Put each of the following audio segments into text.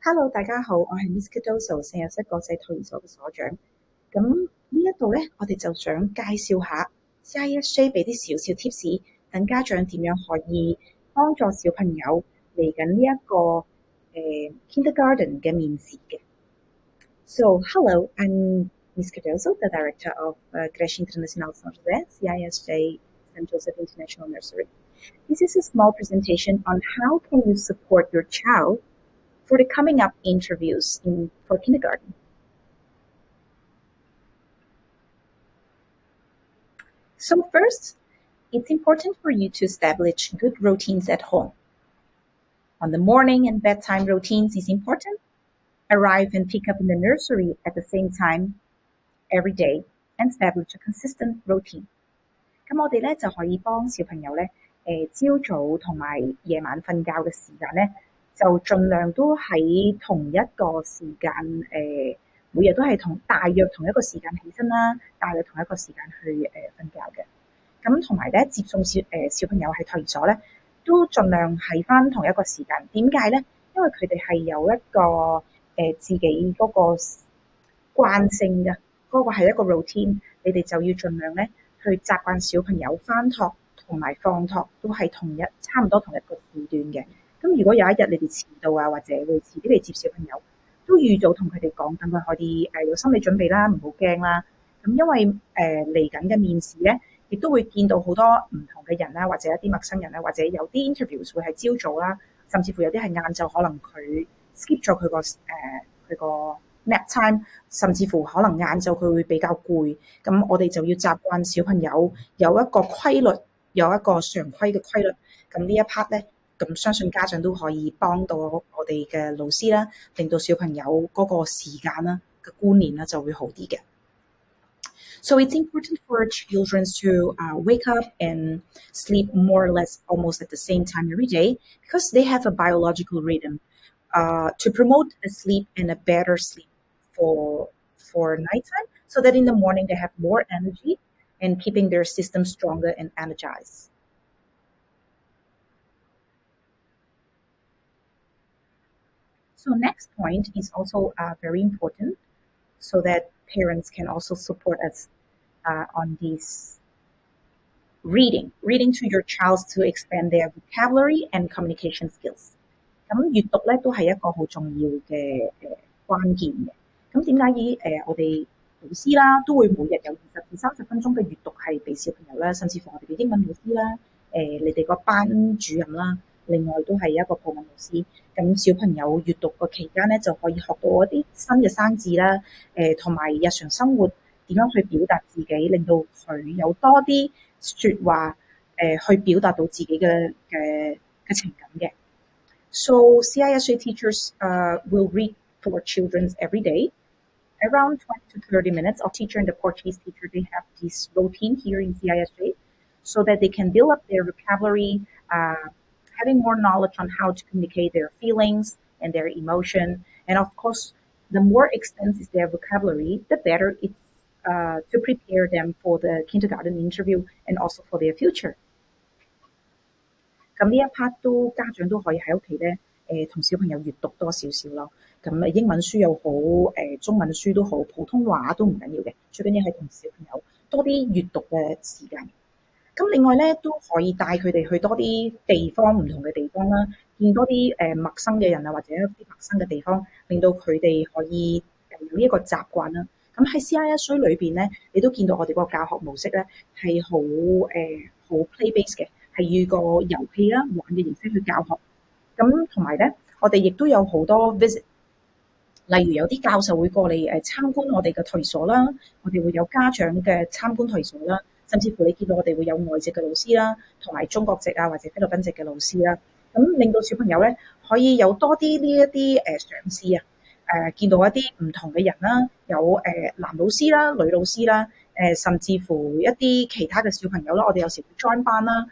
Hello，大家好，我係 Miss Cardoso 聖若瑟國際托兒所嘅所長。咁呢一度咧，我哋就想介紹下 CISJ 俾啲少少 tips，等家長點樣可以幫助小朋友嚟緊呢一個kindergarten 嘅面試嘅。So, hello, I'm Miss Cardoso, the director of Creche Internacional São José, CISJ St. Joseph International Nursery. This is a small presentation on how can you support your child for the coming up interviews for kindergarten. So first, it's important for you to establish good routines at home. On the morning and bedtime routines is important. Arrive and pick up in the nursery at the same time every day and establish a consistent routine. 咁我哋咧就可以幫小朋友咧，朝早同埋夜晚瞓覺嘅時間咧，就盡量都喺同一個時間，每日都係大約同一個時間起身啦，大約同一個時間去瞓覺嘅。咁同埋咧接送小朋友喺托兒所咧，都盡量係返同一個時間。點解咧？因為佢哋係有一個自己嗰個慣性嘅，嗰個係一個 routine， 你哋就要盡量咧去習慣小朋友返學同埋放學都係差唔多同一個時段嘅。咁如果有一日你哋遲到啊，或者會遲啲嚟接小朋友，都預早同佢哋講，等佢可以有心理準備啦，唔好驚啦。咁因為嚟緊嘅面試咧，亦都會見到好多唔同嘅人啦，或者一啲陌生人啦，或者有啲 interviews 會係朝早啦，甚至乎有啲係晏晝，可能佢 skip 咗佢個 nap time， 甚至乎可能晏晝佢會比較攰。咁我哋就要習慣小朋友有一個規律，有一個常規嘅規律。咁呢一 part 咧，咁相信家長都可以幫到我哋嘅老師啦，令到小朋友嗰個時間啦嘅觀念啦就會好啲嘅。So it's important for children to wake up and sleep more or less almost at the same time every day because they have a biological rhythm to promote a sleep and a better sleep for nighttime so that in the morning they have more energy and keeping their system stronger and energized. So next point is also very important so that parents can also support us on this reading to your child to expand their vocabulary and communication skills. 咁閱讀咧都係一個好重要嘅關鍵嘅。咁點解我哋老師啦都會每日有20至30分鐘嘅閱讀係俾小朋友啦，甚至乎我哋嘅英文老師啦，你哋個班主任啦，另外都係一個葡文老師。咁小朋友閱讀個期間咧就可以學到一啲新嘅生字啦，同埋日常生活點樣去表達自己，令到佢有多啲説話去表達到自己嘅情感嘅。So CISJ teachers will read for children every day. Around 20 to 30 minutes, our teacher and the Portuguese teacher, they have this routine here in CISJ so that they can build up their vocabulary, having more knowledge on how to communicate their feelings and their emotion. And of course, the more extensive their vocabulary, the better it's to prepare them for the kindergarten interview and also for their future. 咁呢一 part 家長都可以喺屋企咧，同小朋友閱讀多少少咯。咁英文書又好，中文書都好，普通話都唔緊要嘅，最緊要係同小朋友多啲閱讀嘅時間。咁另外咧都可以帶佢哋去多啲地方，唔同嘅地方啦，見多啲陌生嘅人啊，或者一啲陌生嘅地方，令到佢哋可以有呢一個習慣啦。咁喺 CISJ 裏邊咧，你都見到我哋個教學模式咧係好play base 嘅。係以個遊戲啦、玩嘅形式去教學。咁同埋咧，我哋亦都有好多 visit， 例如有啲教授會過嚟參觀我哋嘅托兒所啦，我哋會有家長嘅參觀托兒所啦，甚至乎你見到我哋會有外籍嘅老師啦，同埋中國籍啊或者菲律賓籍嘅老師啦，咁令到小朋友咧可以有多啲呢一啲嘗試啊，見到一啲唔同嘅人啦，有男老師啦、女老師啦。甚至乎一啲其他嘅小朋友啦，我哋有時會 join 班啦。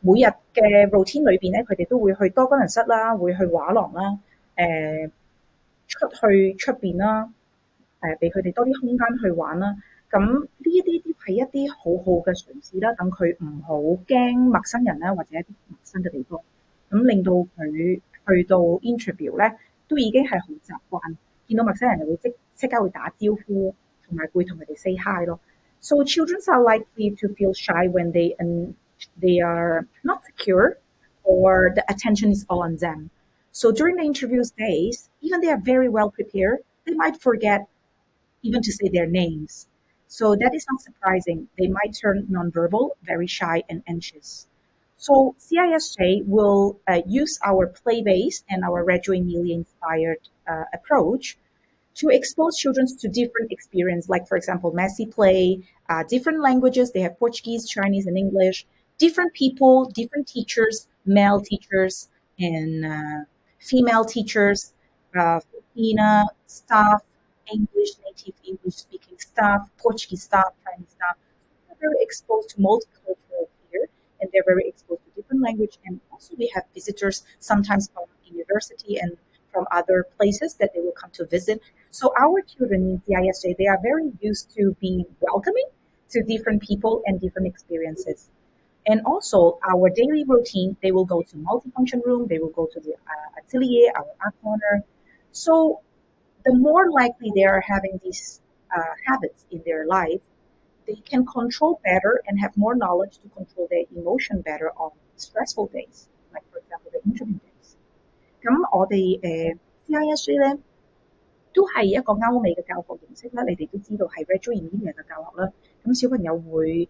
每日嘅 routine 裏邊咧，佢哋都會去多功能室啦，會去畫廊啦，出去出邊啦，俾佢哋多啲空間去玩啦。咁呢一啲都係一啲好好嘅嘗試啦，等佢唔好驚陌生人啦，或者一啲陌生嘅地方，咁令到佢去到 interview 咧，都已經係好習慣，見到陌生人就會即刻會打招呼，同埋會同佢哋 say hi 咯。So children are likely to feel shy when they are not secure or the attention is all on them. So during the interview days, even they are very well prepared, they might forget even to say their names. So that is not surprising. They might turn nonverbal, very shy and anxious. So CISJ will use our play-based and our Reggio Emilia-inspired approach to expose children to different experience, like for example, messy play, different languages. They have Portuguese, Chinese, and English. Different people, different teachers, male teachers and female teachers, Filipina staff, English, native English speaking staff, Portuguese staff, Chinese staff. They're very exposed to multicultural here, and they're very exposed to different language. And also we have visitors sometimes from university and from other places that they will come to visit. So our children in CISJ, they are very used to being welcoming to different people and different experiences. And also our daily routine, they will go to multifunction room, they will go to the atelier, our art corner. So the more likely they are having these habits in their life, they can control better and have more knowledge to control their emotion better on stressful days, like for example the interview days. 咁我哋CISJ 咧都係一個歐美嘅教學形式啦，你哋都知道係 Reggio Emilia 嘅教學啦。咁小朋友會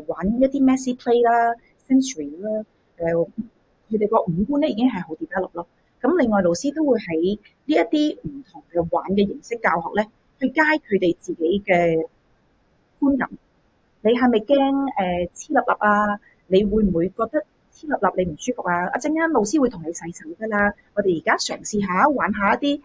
玩一啲 messy play 啦、sensory 啦，佢哋個五官咧已經係好 develop 咯。咁另外老師都會喺呢一啲唔同嘅玩嘅形式教學咧，去 guide 佢哋自己嘅觀感。你係咪驚黐立立啊？你會唔會覺得黐立立你唔舒服啊？一陣間老師會同你洗手噶啦。我哋而家嘗試下玩下一啲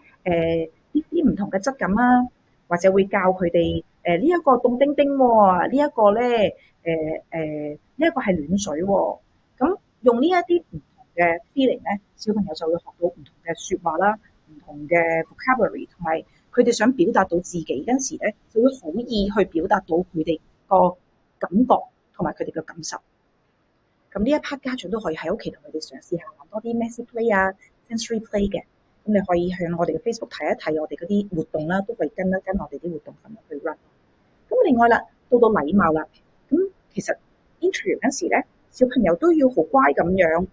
呢啲唔同嘅質感啊，或者會教佢哋呢一個凍叮叮喎，呢一個咧呢一個係暖水喎。咁用呢一啲唔同嘅 feeling 咧，小朋友就會學到唔同嘅説話啦，唔同嘅 vocabulary，同埋佢哋想表達到自己嗰陣時咧，就會好易去表達到佢哋個感覺同埋佢哋嘅感受。咁呢一 part 家長都可以喺屋企同佢哋嘗試下玩多啲 messy play 啊、sensory play 嘅。咁你可以向我哋嘅 Facebook 睇一睇我哋嗰啲活動啦，都可以跟一跟我哋啲活動咁樣去 run。咁另外啦，到禮貌啦，咁其實 interview 嗰時咧，小朋友都要好乖咁樣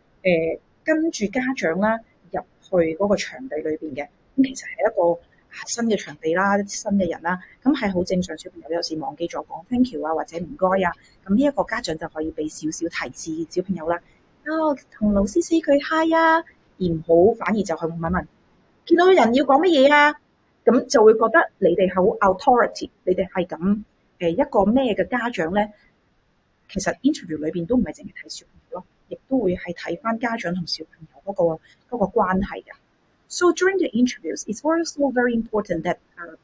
跟住家長啦入去嗰個場地裏邊嘅。咁其實係一個新嘅場地啦，新嘅人啦，咁係好正常。小朋友有時忘記咗講 thank you 啊，或者唔該啊，咁呢一個家長就可以俾少少提示小朋友啦。同老師 say 佢 hi 啊，而唔好反而就去問見到人要講乜嘢啊，咁就會覺得你哋好 authority， 你哋係咁一個咩嘅家長咧？其實 interview 裏邊都唔係淨係睇小朋友咯，亦都會係睇翻家長同小朋友嗰個關係嘅。So during the interviews, it's also very important that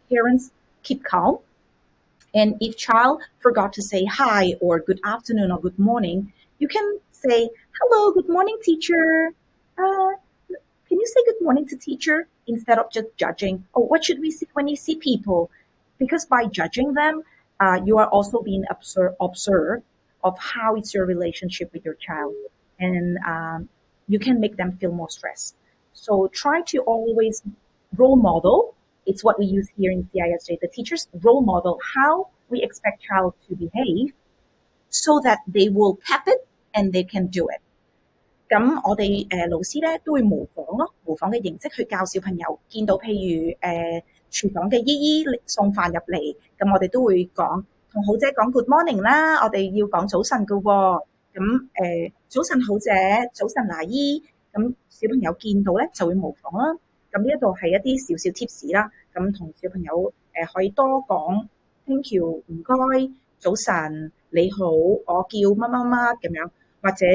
parents keep calm. And if child forgot to say hi or good afternoon or good morning, you can say, hello, good morning, teacher. Can you say good morning to teacher instead of just judging? Oh, what should we see when you see people? Because by judging them, you are also being observed of how is your relationship with your child. And you can make them feel more stressed. So try to always role model. It's what we use here in CISJ. The teachers role model how we expect child to behave so that they will cap it and they can do it. 咁我哋老師咧都會模仿咯，模仿嘅形式去教小朋友。見到譬如廚房嘅姨姨送飯入嚟，咁我哋都會講同好姐講 good morning 啦，我哋要講早晨㗎喎。咁早晨好姐，早晨拿姨，咁小朋友見到咧就會模仿啦。咁呢一度係一啲少少 tips 啦，咁同小朋友可以多講 thank you 唔該，早晨你好，我叫乜乜乜咁樣，或者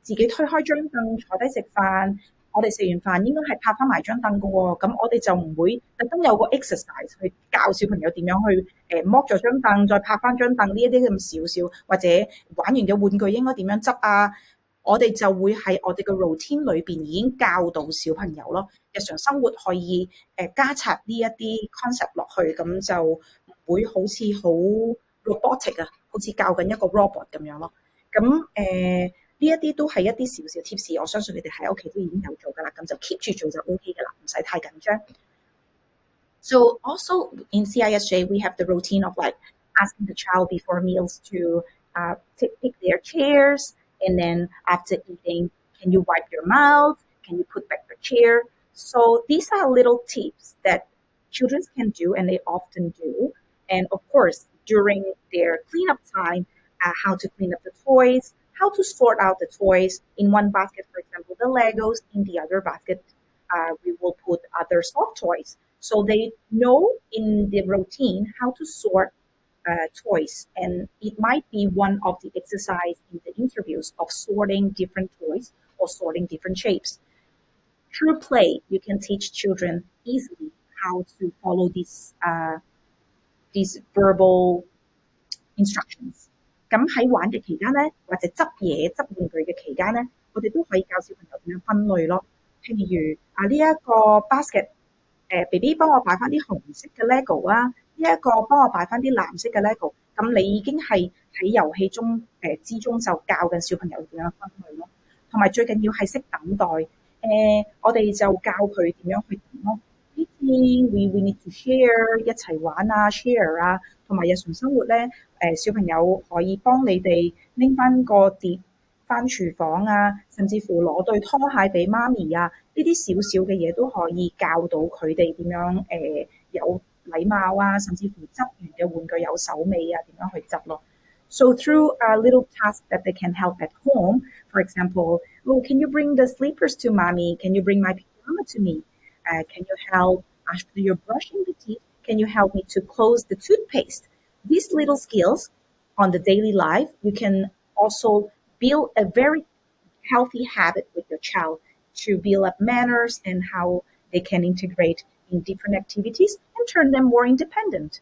自己推開張凳坐低食飯，我哋食完飯應該係拍翻埋張凳㗎喎，咁我哋就唔會特登有個 exercise 去教小朋友點樣去剝咗張凳再拍翻張凳呢一啲咁少少，或者玩完嘅玩具應該點樣執啊？我哋就會喺我哋嘅 routine 裏邊已經教到小朋友咯，日常生活可以加插呢一啲 concept 落去，咁就唔會好似好 robotic 啊，好似教緊一個 robot 咁樣咯。咁呢一啲都係一啲少少 tips，我相信你哋喺屋企都已經有做㗎啦，咁就 keep 住做就 OK 㗎啦，唔使太緊張。So also in CISJ, we have the routine of like asking the child before meals to pick their chairs, and then after eating, can you wipe your mouth? Can you put back your chair? So these are little tips that children can do, and they often do. And of course, during their cleanup time, how to clean up the toys, how to sort out the toys in one basket, for example, the Legos, in the other basket, we will put other soft toys. So they know in the routine how to sort toys, and it might be one of the exercise in the interviews of sorting different toys or sorting different shapes. Through play, you can teach children easily how to follow these verbal instructions。咁喺玩嘅期間咧，或者執嘢、執玩具嘅期間咧，我哋都可以教小朋友點樣分類咯。譬如呢一個 basket，BB 幫我擺翻啲紅色嘅 LEGO 啊，呢一個幫我擺翻啲藍色嘅 LEGO。咁你已經係喺遊戲中之中就教緊小朋友點樣分類咯。同埋最緊要係識等待。我哋就教佢點樣去等咯。we need to share 一齊玩啊 share 啊，同埋日常生活咧，小朋友可以幫你哋拎翻個碟翻廚房啊，甚至乎攞對拖鞋俾媽咪啊，呢啲少少嘅嘢都可以教到佢哋點樣有禮貌啊，甚至乎執完嘅玩具有手尾啊，點樣去執咯。So through little tasks that they can help at home, for example, oh, can you bring the sleepers to mommy? Can you bring my pajama to me? Can you help after you're brushing the teeth? Can you help me to close the toothpaste? These little skills on the daily life, you can also build a very healthy habit with your child to build up manners and how they can integrate in different activities and turn them more independent.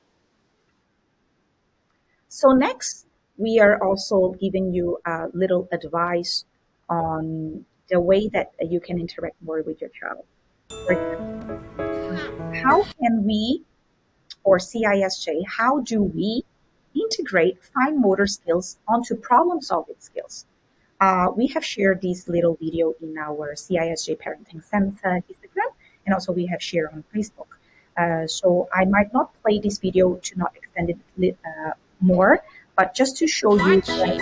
So next, we are also giving you a little advice on the way that you can interact more with your child. For example, how can we, or CISJ, how do we integrate fine motor skills onto problem solving skills? We have shared this little video in our CISJ Parenting Center Instagram, and also we have shared on Facebook. So I might not play this video to not extend it more, but just to show you that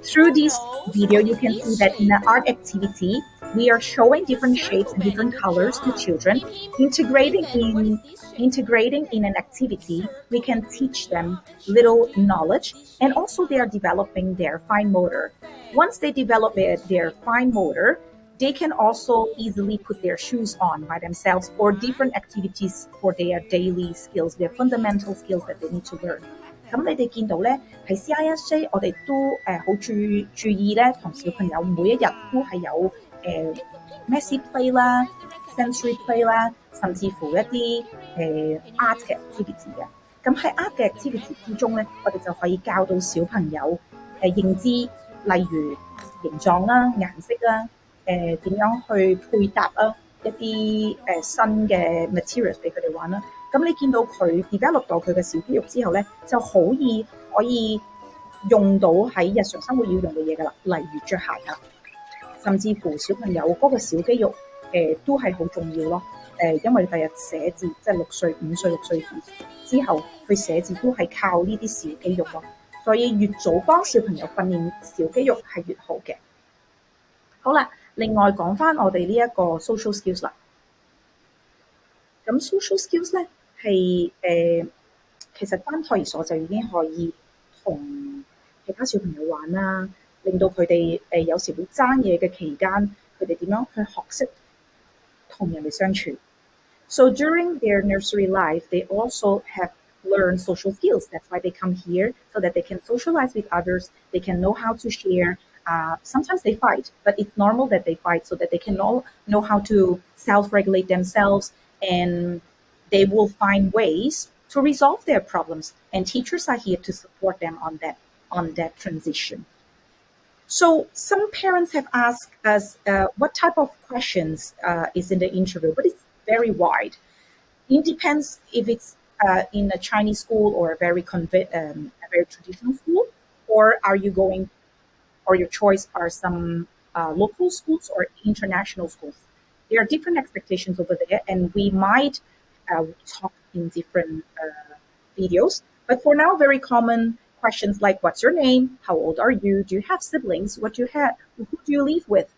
through this video, you can see that in an art activity, we are showing different shapes and different colors to children. Integrating in an activity, we can teach them little knowledge, and also they are developing their fine motor. Once they develop their fine motor, they can also easily put their shoes on by themselves or different activities for their daily skills, their fundamental skills that they need to learn. 咁你哋見到咧，喺 CISJ 我哋都好注意咧，同小朋友每一日都係有messy play 啦、sensory play 啦，甚至乎一啲art 嘅 activity 嘅。咁喺 art 嘅 activity 之中咧，我哋就可以教到小朋友認知，例如形狀啦、顏色啦，點樣去配搭啊一啲新嘅 materials 俾佢哋玩啦。咁你見到佢 develop 到佢嘅小肌肉之後咧，就可以用到喺日常生活要用嘅嘢㗎啦，例如着鞋啊，甚至乎小朋友嗰個小肌肉都係好重要咯。因為第日寫字即係6歲、5歲、6歲之後，佢寫字都係靠呢啲小肌肉咯。所以越早幫小朋友訓練小肌肉係越好嘅。好啦，另外講翻我哋呢一個 social skills 啦。咁 social skills 咧係其實翻托兒所就已經可以同其他小朋友玩啦，令到佢哋有時會爭嘢嘅期間，佢哋點樣去學識同人哋相處。So during their nursery life, they also have learned social skills. That's why they come here so that they can socialize with others. They can know how to share. Sometimes they fight, but it's normal that they fight so that they can all know how to self-regulate themselves, and they will find ways to resolve their problems. And teachers are here to support them on that transition. So some parents have asked us what type of questions is in the interview, but it's very wide. It depends if it's in a Chinese school or a very traditional school, or are you going, or your choice are some local schools or international schools? There are different expectations over there, and we might talk in different videos. But for now, very common questions like what's your name? How old are you? Do you have siblings? What do you have? Who do you live with?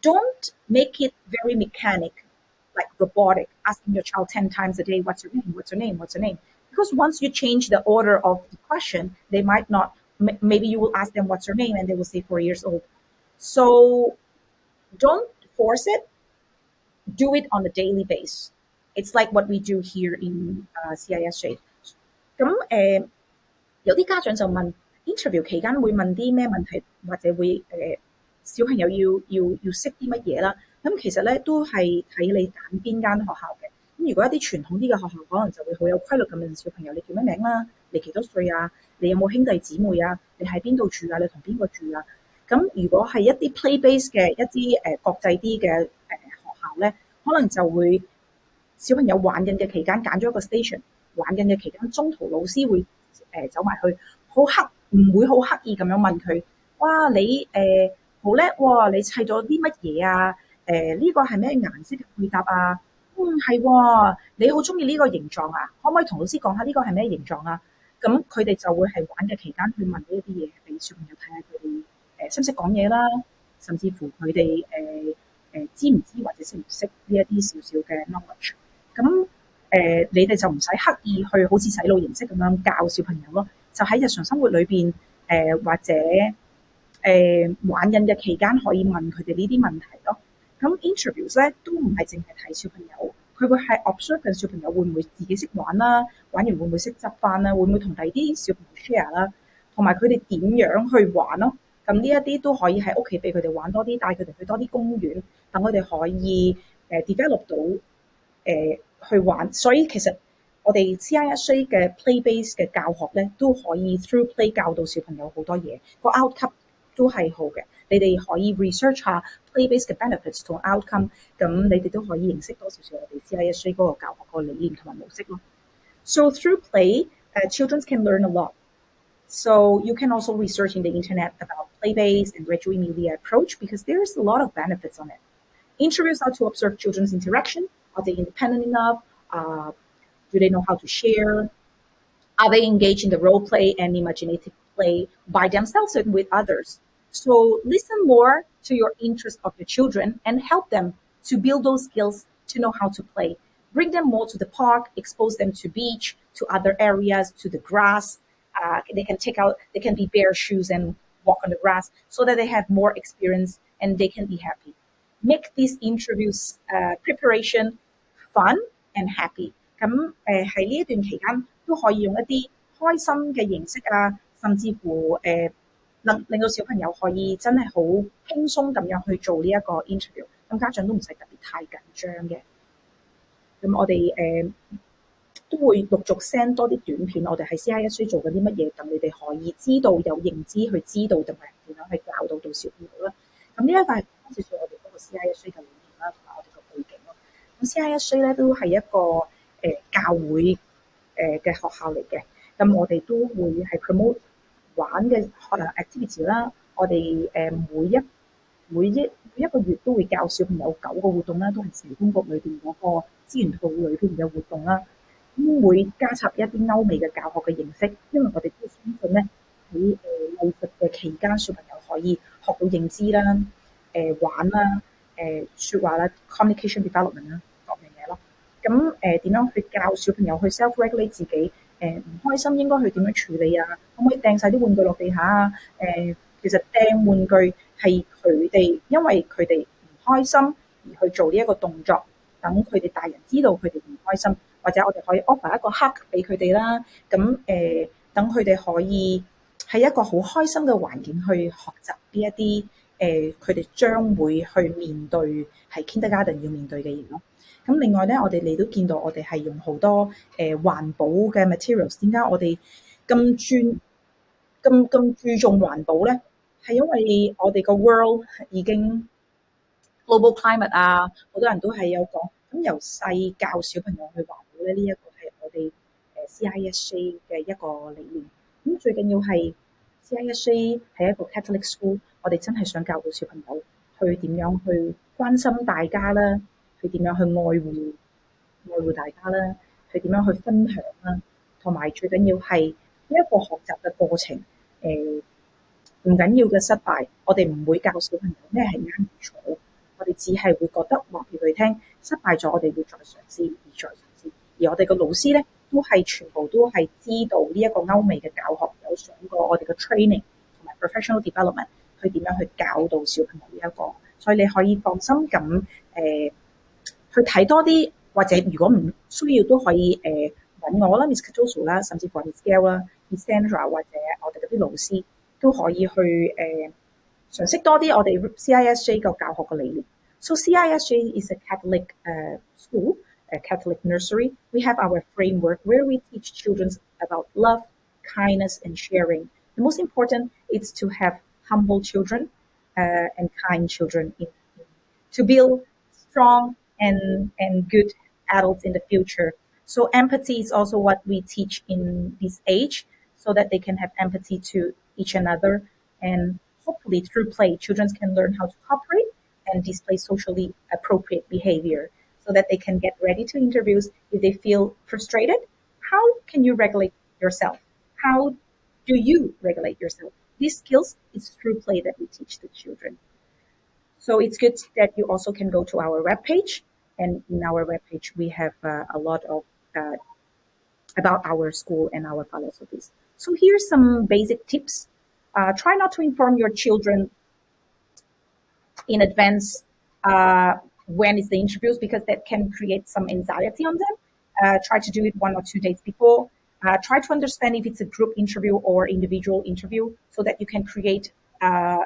Don't make it very mechanic, like robotic, asking your child 10 times a day, what's your name? What's your name? What's your name? Because once you change the order of the question, they might not, maybe you will ask them, what's your name? And they will say 4 years old. So don't force it, do it on a daily basis. It's like what we do here in CISJ。咁有啲家長就問 interview 期間會問啲咩問題，或者會小朋友要識啲乜嘢啦。咁其實咧都係睇你揀邊間學校嘅。咁如果一啲傳統啲嘅學校，可能就會好有規律咁問小朋友你叫咩名啦，你幾多歲啊，你有冇兄弟姊妹啊，你喺邊度住啊，你同邊個住啊。咁如果係一啲 play base 嘅一啲國際啲嘅學校咧，可能就會小朋友玩緊嘅期間揀咗一個 station，玩緊嘅期間中途老師會走埋去，唔會好刻意咁樣問佢，哇你好叻喎，你砌咗啲乜嘢啊？呢個係咩顏色嘅配搭啊？係喎，你好中意呢個形狀啊？可唔可以同老師講下呢個係咩形狀啊？咁佢哋就會係玩嘅期間去問呢一啲嘢，俾小朋友睇下佢哋識唔識講嘢啦，甚至乎佢哋知唔知或者識唔識呢一啲少少嘅 knowledge。咁你哋就唔使刻意去好似洗腦形式咁樣教小朋友咯，就喺日常生活裏邊或者玩緊嘅期間可以問佢哋呢啲問題咯。咁 interviews 咧都唔係淨係睇小朋友，佢會係 observe 緊小朋友會唔會自己識玩啦，玩完會唔會識執翻啦，會唔會同第二啲小朋友 share 啦，同埋佢哋點樣去玩咯。咁呢一啲都可以喺屋企俾佢哋玩多啲，帶佢哋去多啲公園，等佢哋可以develop 到去玩。所以其實我哋 CISA 嘅 play base 嘅教學咧，都可以 through play 教到小朋友好多嘢，個 outcome 都係好嘅。你哋可以 research 下 play base 嘅 benefits 同 outcome，咁你哋都可以認識多少少我哋 CISA 嗰個教學個理念同埋模式咯。So through play, children can learn a lot. So you can also research in the internet about play-based and graduate media approach because there's a lot of benefits on it. Interviews are to observe children's interaction. Are they independent enough? Do they know how to share? Are they engaged in the role play and imaginative play by themselves and with others? So listen more to your interest of your children and help them to build those skills to know how to play. Bring them more to the park, expose them to beach, to other areas, to the grass. They can be bare shoes and walk on the grass so that they have more experience and they can be happy. Make these interviews preparation fun and happy. 咁喺呢一段期間都可以用一啲開心嘅形式啊，甚至乎令到小朋友可以真係好輕鬆咁樣去做呢一個 interview。咁家長都唔使特別太緊張嘅。咁我哋都會陸續 send 多啲短片，我哋喺 CISA 做緊啲乜嘢，等你哋可以知道有認知去知道同埋點樣去教導到小朋友啦。咁呢一個係講少少我哋嗰個 CISA 嘅理念啦，同埋我哋個背景咯。咁 CISA 咧都係一個教會嘅學校嚟嘅，咁我哋都會係 promote 玩嘅activity 啦。我哋每一個月都會教小朋友9個活動啦，都係社工局裏邊嗰個資源套裏邊嘅活動啦。咁會加插一啲歐美嘅教學嘅形式，因為我哋都相信咧喺藝術嘅期間，小朋友可以學到認知啦、玩啦、説話啦、communication development 啦各樣嘢咯。咁點樣去教小朋友去 self-regulate 自己？唔開心應該去點樣處理啊？可唔可以掟晒啲玩具落地下啊？其實掟玩具係佢哋因為佢哋唔開心而去做呢一個動作，等佢哋大人知道佢哋唔開心。或者我哋可以 offer 一個 hug 俾佢哋啦，咁等佢哋可以喺一個好開心嘅環境去學習呢一啲佢哋將會去面對係 kindergarten 要面對嘅嘢咯。咁另外咧，我哋你都見到我哋係用好多環保嘅 materials。點解我哋咁注重環保咧？係因為我哋個 world 已經 global climate 啊，好多人都係有講。咁由細教小朋友去環保咧，呢一個係我哋CISA 嘅一個理念。咁最緊要係 CISA 係一個 Catholic school，我哋真係想教到小朋友去點樣去關心大家啦，去點樣去愛護大家啦，去點樣去分享啦，同埋最緊要係呢一個學習嘅過程。唔緊要嘅失敗，我哋唔會教小朋友咩係啱與錯，我哋只係會覺得話俾佢聽，失敗咗我哋會再嘗試，再嘗試。而我哋嘅老師咧，都係全部都係知道呢一個歐美嘅教學，有上過我哋嘅 training 同埋 professional development，去點樣去教導小朋友呢一個，所以你可以放心咁去睇多啲，或者如果唔需要都可以揾我啦 ，Miss Cardoso 啦，甚至乎 Miss Gail 啦 ，Miss Sandra 或者我哋嗰啲老師都可以去嘗試多啲我哋 CISJ 個教學嘅理念。So CISJ is a Catholic school, a Catholic nursery. We have our framework where we teach children about love, kindness, and sharing. The most important is to have humble children and kind children to build strong and good adults in the future. So empathy is also what we teach in this age, so that they can have empathy to each another, and hopefully through play, children can learn how to cooperate and display socially appropriate behavior, so that they can get ready to interviews. If they feel frustrated, how can you regulate yourself? How do you regulate yourself? These skills is through play that we teach the children. So it's good that you also can go to our webpage, and in our webpage we have a lot of about our school and our philosophies. So here's some basic tips. Try not to inform your children in advance when is the interviews, because that can create some anxiety on them. Try to do it 1 or 2 days before. Try to understand if it's a group interview or individual interview, so that you can create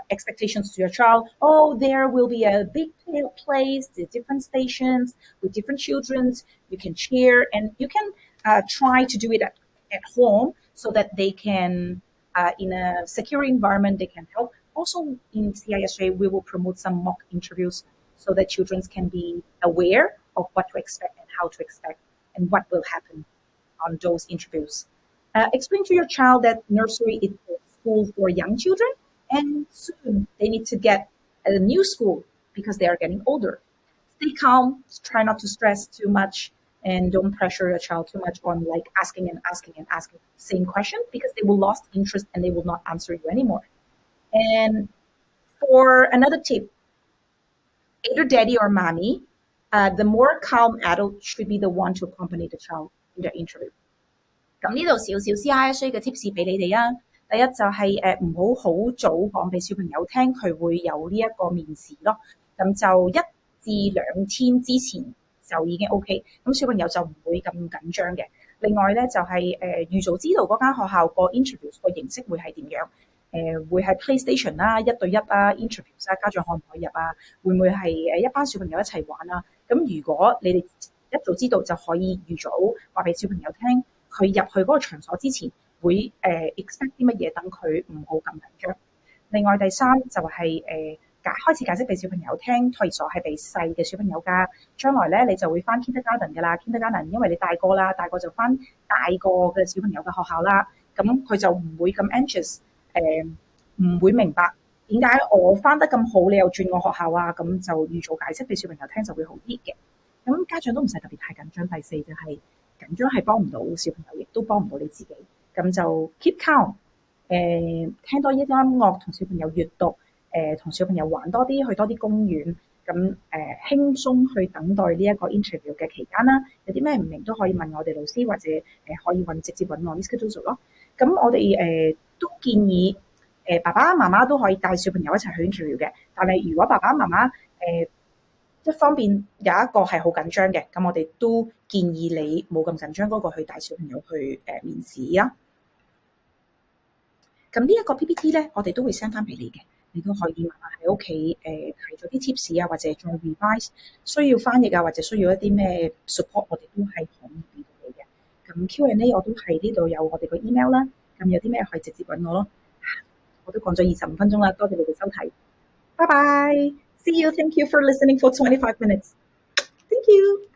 expectations to your child. Oh, there will be a big place, the different stations with different children. You can cheer, and you can try to do it at home, so that they can, in a secure environment, they can help. Also in CISJ, we will promote some mock interviews, so that children can be aware of what to expect and how to expect and what will happen on those interviews. Explain to your child that nursery is a school for young children, and soon they need to get a new school because they are getting older. Stay calm, try not to stress too much, and don't pressure your child too much on like asking the same question, because they will lose interest and they will not answer you anymore. And for another tip, either daddy or mommy, the more calm adult should be the one to accompany the child in the interview. 咁呢度少少 CISA 嘅 tips 俾你哋啊。第一就係唔好好早講俾小朋友聽佢會有呢一個面試咯。咁就1至2天之前就已經 OK， 咁小朋友就唔會咁緊張嘅。另外咧就係預早知道嗰間學校個 interview 個形式會係點樣。會係 PlayStation 啦，1對1啊 interviews 啊，家長可唔可以入啊？會唔會係一班小朋友一齊玩啊？咁如果你哋一早知道，就可以預早話俾小朋友聽，佢入去嗰個場所之前會expect 啲乜嘢，等佢唔好咁緊張。另外第三就係開始解釋俾小朋友聽，托兒所係俾細嘅小朋友㗎。將來咧你就會返 kindergarten 㗎啦 ，kindergarten 因為你大個啦，大個就返大個嘅小朋友嘅學校啦，咁佢就唔會咁 anxious。唔會明白點解我返得咁好，你又轉我學校啊？咁就預早解釋俾小朋友聽就會好啲嘅。咁家長都唔使特別太緊張。第四就係緊張係幫唔到小朋友，亦都幫唔到你自己。咁就 keep calm，聽多啲音樂，同小朋友閱讀，同小朋友玩多啲，去多啲公園。咁輕鬆去等待呢一個 interview 嘅期間啦。有啲咩唔明都可以問我哋老師，或者可以直接揾我 Miss Cardoso 咯。咁我哋都建議爸爸媽媽都可以帶小朋友一齊去 interview 嘅。但係如果爸爸媽媽一方面有一個係好緊張嘅，咁我哋都建議你冇咁緊張嗰個去帶小朋友去面試啦。咁呢一個 PPT 咧，我哋都會 send 翻俾你嘅，你都可以慢慢喺屋企睇咗啲 tips 啊，或者再 revise， 需要翻譯啊，或者需要一啲咩 support， 我哋都係可以俾到你嘅。咁 Q&A 我都喺呢度有我哋個 email 啦，咁有啲咩可以直接揾我咯。我都講咗25分鐘啦，多謝你哋收睇，拜拜 ，See you，Thank you for listening for 25 minutes，Thank you。